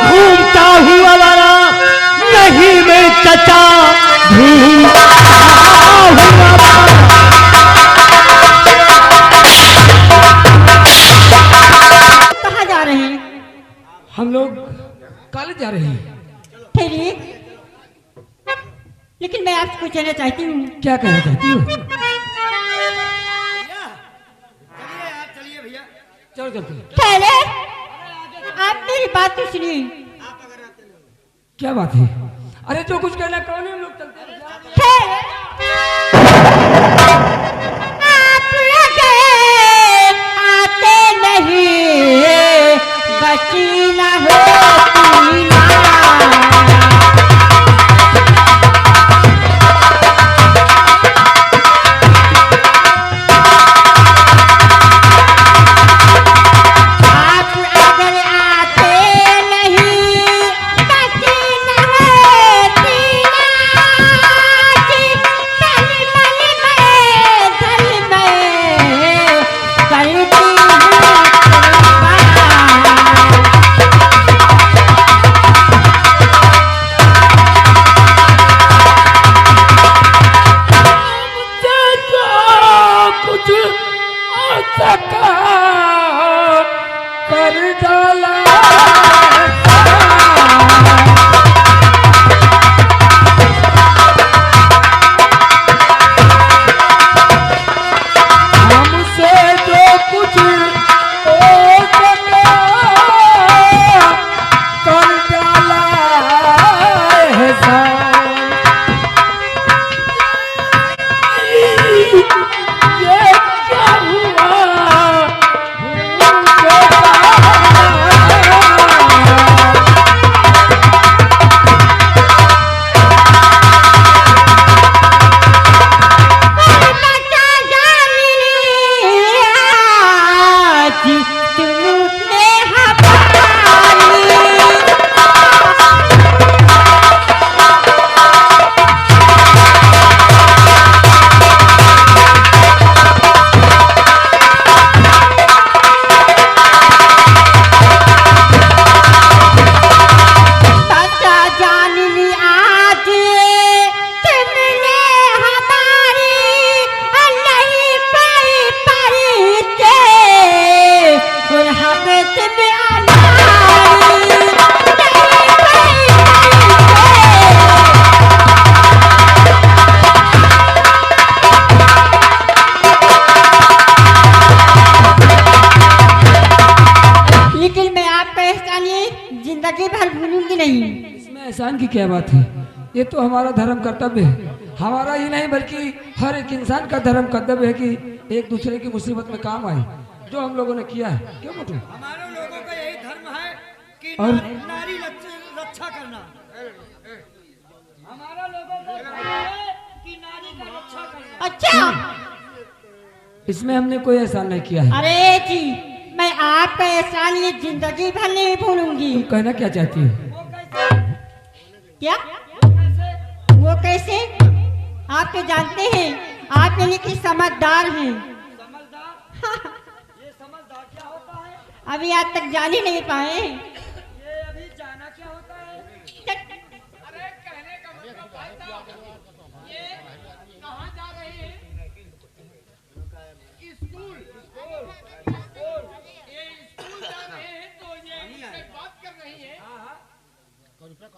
घूमता हुआ वाला नहीं मैं चचा घूमता हुआ। कहाँ जा रहे हैं? हम लोग कॉलेज जा रहे हैं। ठीक, लेकिन मैं आपसे कुछ कहना चाहती हूँ। क्या कहना चाहती हो? चलिए भैया, चलो चलते। पहले आप मेरी बात तो सुनिए। क्या बात है? अरे जो कुछ कहना कहो, हम लोग चलते हैं। आप लगे आते नहीं बचीना होती ना। एहसान की क्या बात है? ये तो हमारा धर्म कर्तव्य है। हमारा ही नहीं बल्कि हर एक इंसान का धर्म कर्तव्य है कि एक दूसरे की मुसीबत में काम आए, जो हम लोगों ने किया है। क्यों मोटू? हमारे लोगों का यही धर्म है कि और नारी रक्षा करना। हमारा लोगों का धर्म है कि नारी का रक्षा करना। अच्छा, इसमें हमने कोई एहसान नहीं किया है। अरे जी, मैं आपका एहसान ये जिंदगी भर नहीं भूलूंगी। तुम कहना क्या चाहती हो? क्या? वो कैसे? आप तो जानते हैं आप यानी कि समझदार हैं। समझदार? ये समझदार क्या होता है? अभी आज तक जान ही नहीं पाए। ये अभी जाना क्या होता है? अरे कहने का मतलब भाई साहब, ये कहाँ जा रहे हैं? स्कूल। ये स्कूल जा रहे हैं तो ये इससे बात कर रही है।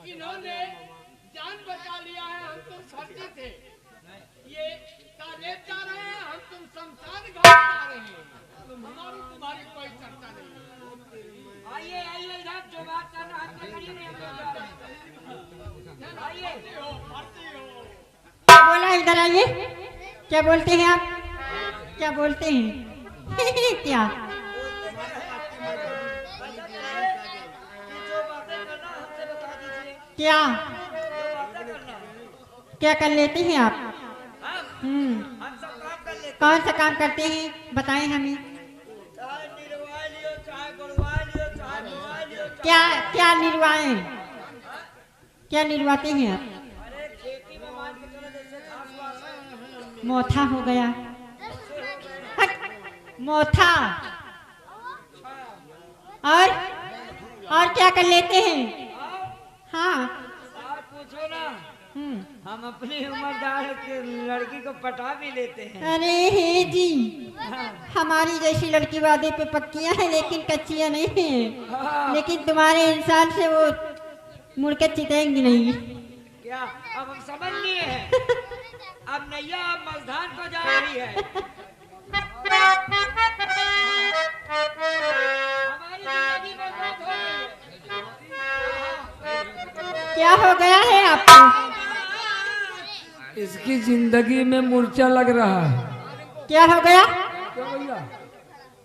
इन्होंने जान बचा लिया है, हम तुम फर्जी थे। ये कॉलेज जा रहे हैं, हम तुम शमशान घाट जा रहे हैं। हमारी तुम्हारी कोई चर्चा नहीं। आइए आइए इधर, जो बात करना हाथ में करिए, नहीं हम लोग जा रहे हैं। आइए। फर्जी हो। क्या बोला? इधर आइए। क्या बोलते हैं आप? क्या बोलते हैं? क्या? क्या क्या कर लेते हैं आप? कौन सा काम करते हैं बताएं हमें। क्या क्या निर्वाएं? क्या निर्वाते हैं आप? मोथा हो गया। हट, मोथा। और और क्या कर लेते हैं? हाँ। आप पूछो ना, हम्म। हम अपनी उम्रदार के लड़की को पटा भी लेते हैं। अरे हे जी, हमारी जैसी लड़की वादे पे पक्कियां हैं लेकिन कच्चियां नहीं हैं। लेकिन तुम्हारे इंसान से वो मुड़ के चितेंगी नहीं। क्या अब हम समझ लिए हैं? अब नैया अब मजधान को जा रही है। हमारी जिंदगी में मौत हो गई है। क्या हो गया है आपको? इसकी जिंदगी में मूर्छा लग रहा है। क्या हो गया? क्यों भैया?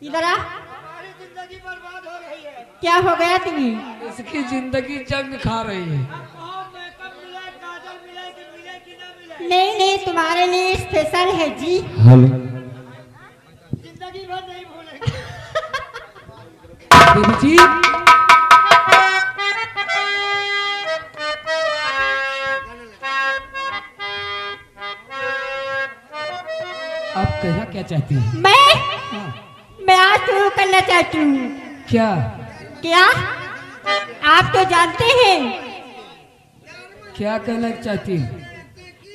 इधर आ। हमारी जिंदगी बर्बाद हो रही है। क्या हो गया तुम्हें? इसकी जिंदगी जंग खा रही है। मेकअप मिले, काजल मिले कि ना मिले? नहीं नहीं, तुम्हारे लिए स्पेशल है जी। हेलो जिंदगी भर नहीं भूलेंगे। देवी जी, आप कहना क्या चाहती हैं? मैं आज शुरू करना चाहती हूँ। क्या? क्या? आप तो जानते हैं। क्या कहना चाहती हैं?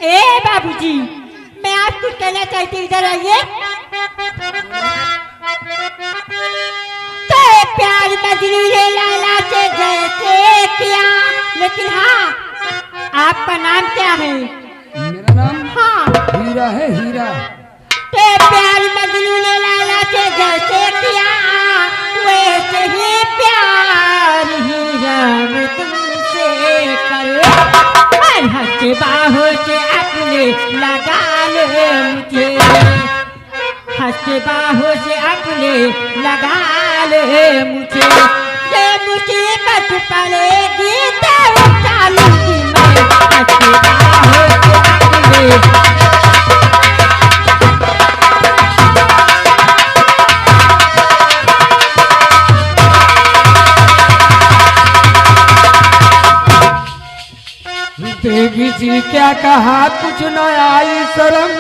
ए बाबूजी, मैं आज कुछ कहना चाहती हूँ, इधर आइए। तो प्यार मजनू ने लाला से जैसे किया, लेकिन हाँ, आपका नाम क्या है? मेरा नाम हाँ। हीरा है, हीरा। ते प्यार मजनू ने लाला से जैसे किया, वैसे ही प्यार हीरा मैं तुमसे करूं। और हंस के बाहों से अपने लगा ले मुझे, हंस के बाहों से अपने लगा ले मुझे। ये मुसीबत पड़ेगी तो उठा लूंगी मैं, हंस के बाहों से अपने। देवी जी क्या कहा, कुछ न आई शर्म,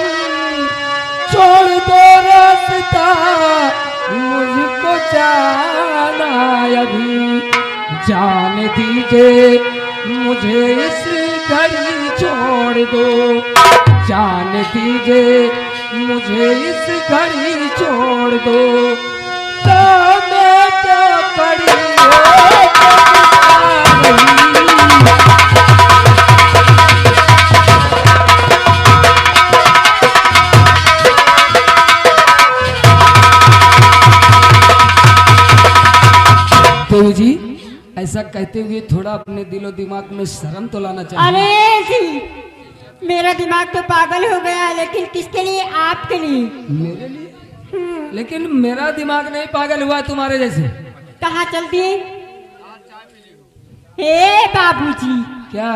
छोड़ दो रास्ता मुझको जाना अभी, जान दीजिए मुझे इस घड़ी छोड़ दो, जान दीजिए मुझे इस घड़ी छोड़ दो। तो मैं क्या पड़ी देवी जी, ऐसा कहते हुए थोड़ा अपने दिलो दिमाग में शर्म तो लाना चाहिए। अरे जी, मेरा दिमाग तो पागल हो गया है, लेकिन किसके लिए? आपके लिए। मेरे लिए? लेकिन मेरा दिमाग नहीं पागल हुआ तुम्हारे जैसे। कहाँ चल दिए? हे बाबूजी, क्या?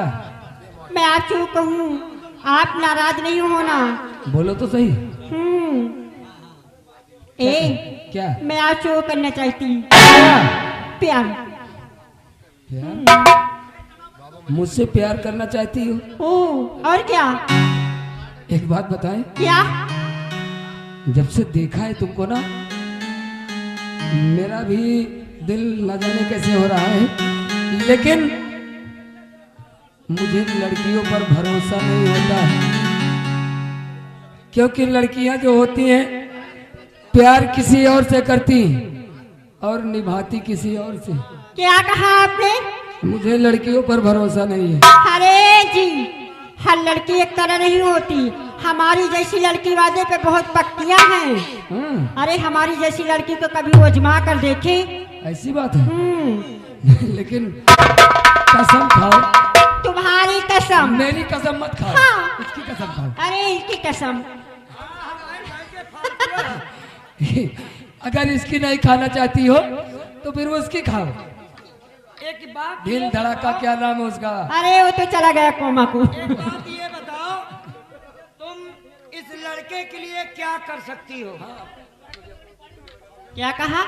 मैं आपसे वो कहूँ, आप नाराज नहीं होना। बोलो तो सही। क्या? मैं आपसे वो करना चाहती हूँ, क्या? प्यार। प्यार? मुझसे प्यार करना चाहती हो? और क्या? एक बात बताएं, क्या? जब से देखा है तुमको ना, मेरा भी दिल न जाने कैसे हो रहा है, लेकिन मुझे लड़कियों पर भरोसा नहीं होता है, क्योंकि लड़कियां जो होती हैं प्यार किसी और से करती और निभाती किसी और से। क्या कहा आपने? मुझे लड़कियों पर भरोसा नहीं है। अरे जी, हर लड़की एक तरह नहीं होती। हमारी जैसी लड़की वादे पे बहुत पक्कियां हैं। अरे हमारी जैसी लड़की को कभी वो आजमा कर देखे। ऐसी बात है। लेकिन कसम खाओ। तुम्हारी कसम। मेरी कसम मत खाओ। हाँ। इसकी कसम खाओ। अरे इसकी कसम। अगर इसकी नहीं खाना चाहती हो तो फिर वो उसकी खाओ। एक बात दिल धड़ाका क्या नाम है उसका? अरे वो तो चला गया कोमा को। एक बात ये बताओ, तुम इस लड़के के लिए क्या कर सकती हो? क्या कहा?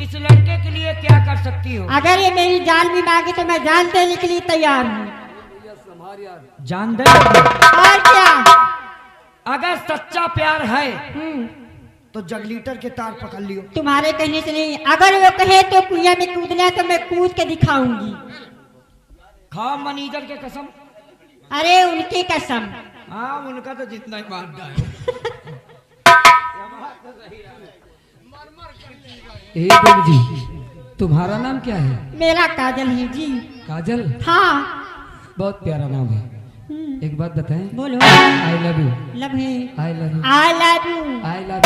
इस लड़के के लिए क्या कर सकती हो? अगर ये मेरी जान भी मांगे तो मैं जान देने के लिए तैयार हूँ। जान दे। और क्या? अगर सच्चा प्यार है तो जगलीटर के तार पकड़ लियो। तुम्हारे कहने से नहीं, अगर वो कहे तो कुइया में कूदना तो मैं कूद के दिखाऊंगी। खा मनीजर के कसम। अरे उनकी कसम। हाँ उनका तो जितना ही मानता है। देव जी, तुम्हारा नाम क्या है? मेरा काजल है जी। काजल? हाँ। बहुत प्यारा नाम है। एक बात बताएं। बोलो। I love you. लव है। I love you. I love you. I love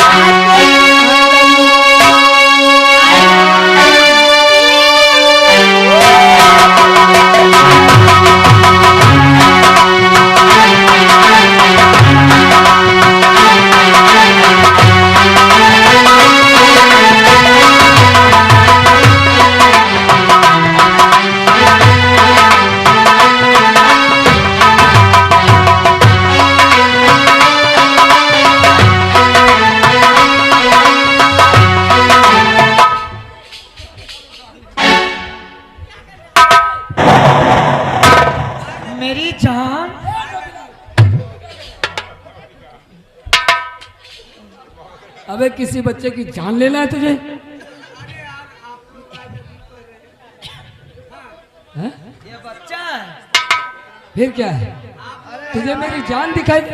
मेरी जान। अबे किसी बच्चे की जान लेना है तुझे? हैं? ये बच्चा है। फिर क्या है? तुझे मेरी जान दिखाई दे?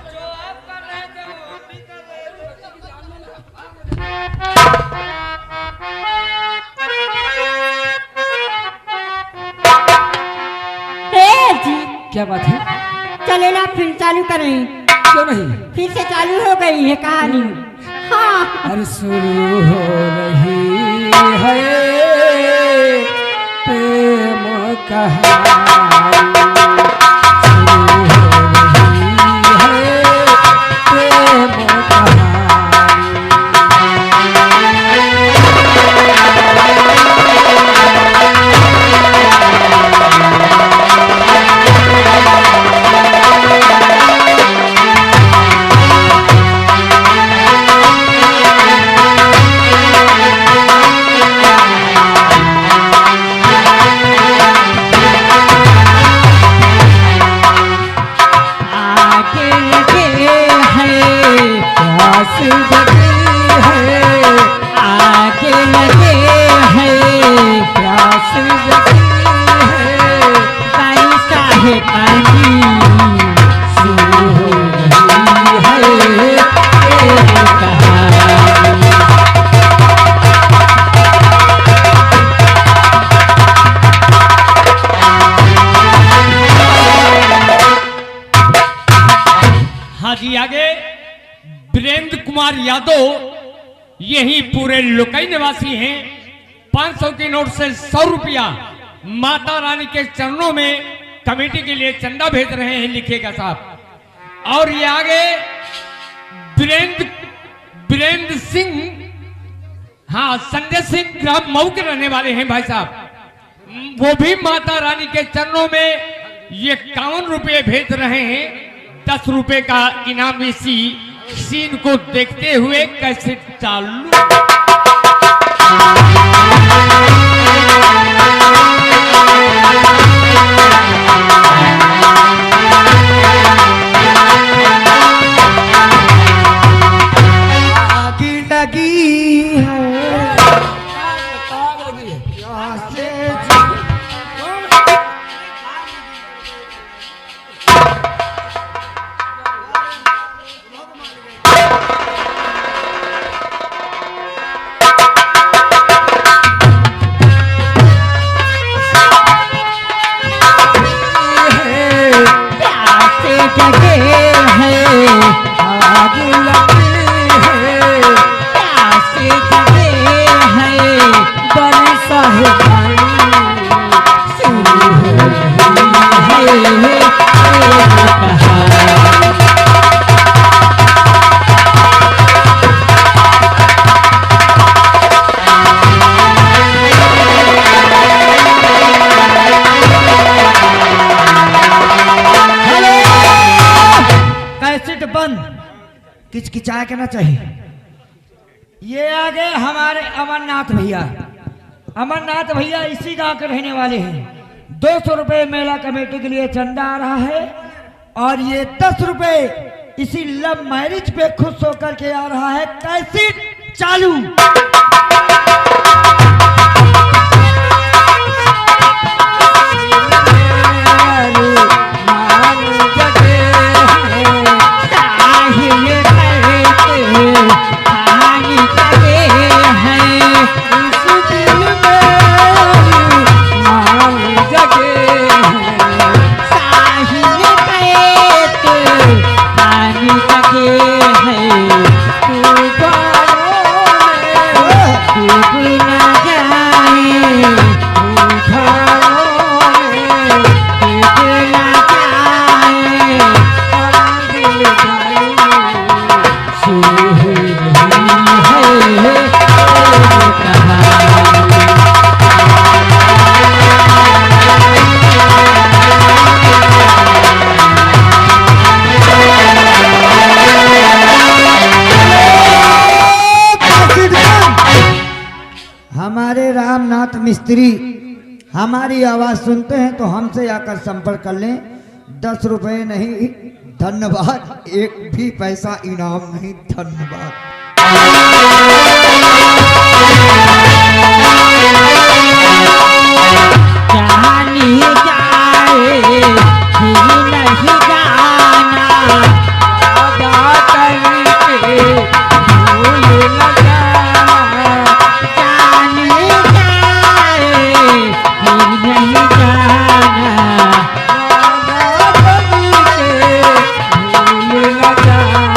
जो आप कर रहे थे वो हम भी कर रहे थे। जी क्या बात है? चले ना फिर चालू करें। क्यों नहीं? फिर से चालू हो गई है कहानी। हाँ। अरे शुरू हो रही है प्रेम कहानी, शुरू हो रही है प्रेम कहानी। जी आगे वीरेंद्र कुमार यादव यही पूरे लोकई निवासी हैं। 500 के नोट से 100 रुपया माता रानी के चरणों में कमेटी के लिए चंदा भेज रहे हैं, लिखेगा साहब। और ये आगे वीरेंद्र सिंह, हाँ संजय सिंह ग्राम मऊ के रहने वाले हैं भाई साहब। वो भी माता रानी के चरणों में ये 51 रुपये भेज रहे हैं। 10 रुपए का इनाम इसी सीन को देखते हुए कैसे चालू। आगी लगी है किचकिचाया करना चाहिए। ये आगे हमारे अमरनाथ भैया, अमरनाथ भैया इसी गांव के रहने वाले हैं। 200 रुपए मेला कमेटी के लिए चंदा आ रहा है और ये 10 रुपए इसी लव मैरिज पे खुश होकर के आ रहा है कैसेट चालू। हमारे रामनाथ मिस्त्री हमारी आवाज सुनते हैं तो हमसे आकर संपर्क कर लें। 10 रुपए नहीं धन्यवाद, एक भी पैसा इनाम नहीं धन्यवाद। जानी जाए फिर नहीं जाना, वादा करके भूल न जाना। जानी जाए फिर नहीं जाना, वादा करके भूल न जाना।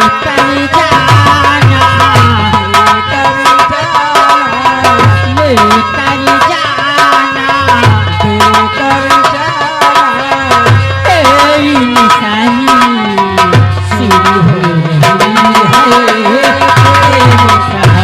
लेकर जाना, लेकर जाना, लेकर जाना। तेरी निशानी शुरू हो रही है, तेरी निशानी।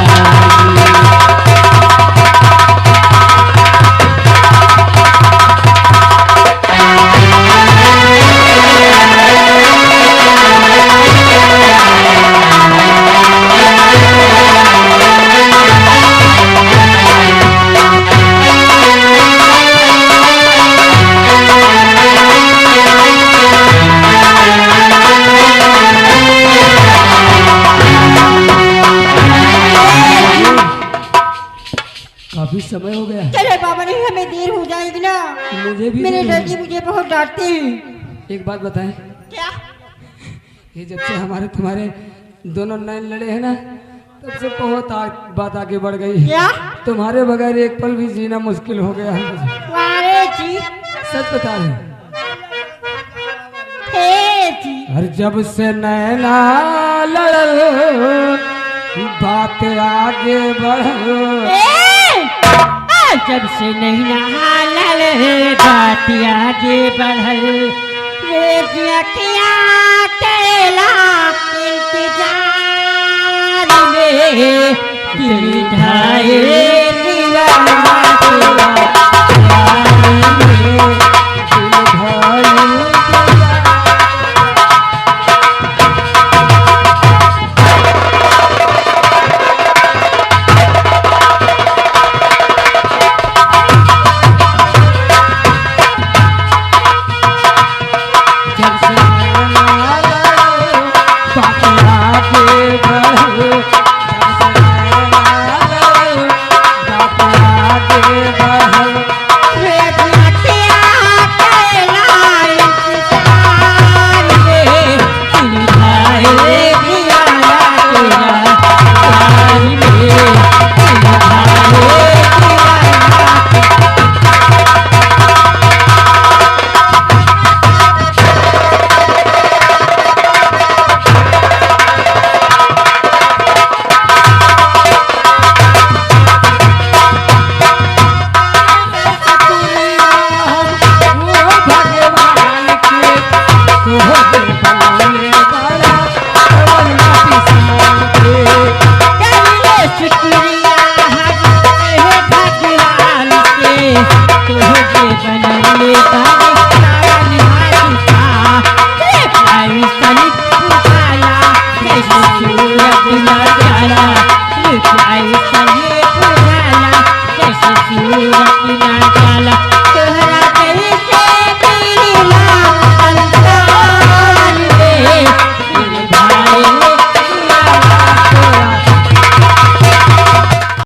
काफी समय हो गया, चले बाबा, नहीं हमें देर हो जाएगी ना। मुझे भी मेरे देर हो दादी मुझे बहुत डांटते हैं। एक बात बताएं, क्या? ये जब से हमारे तुम्हारे दोनों नैन लड़े हैं ना, तब से बहुत बात आगे बढ़ गई है। क्या? तुम्हारे बगैर एक पल भी जीना मुश्किल हो गया है मुझे। वारे जी, सच बता रहे हैं। हे जी, हर जब से नैना लड़ल बात आगे बढ़। जब से नहीं नहाल बात आगे बढ़ल। रे किया तेला इंतजार में दिल ढाई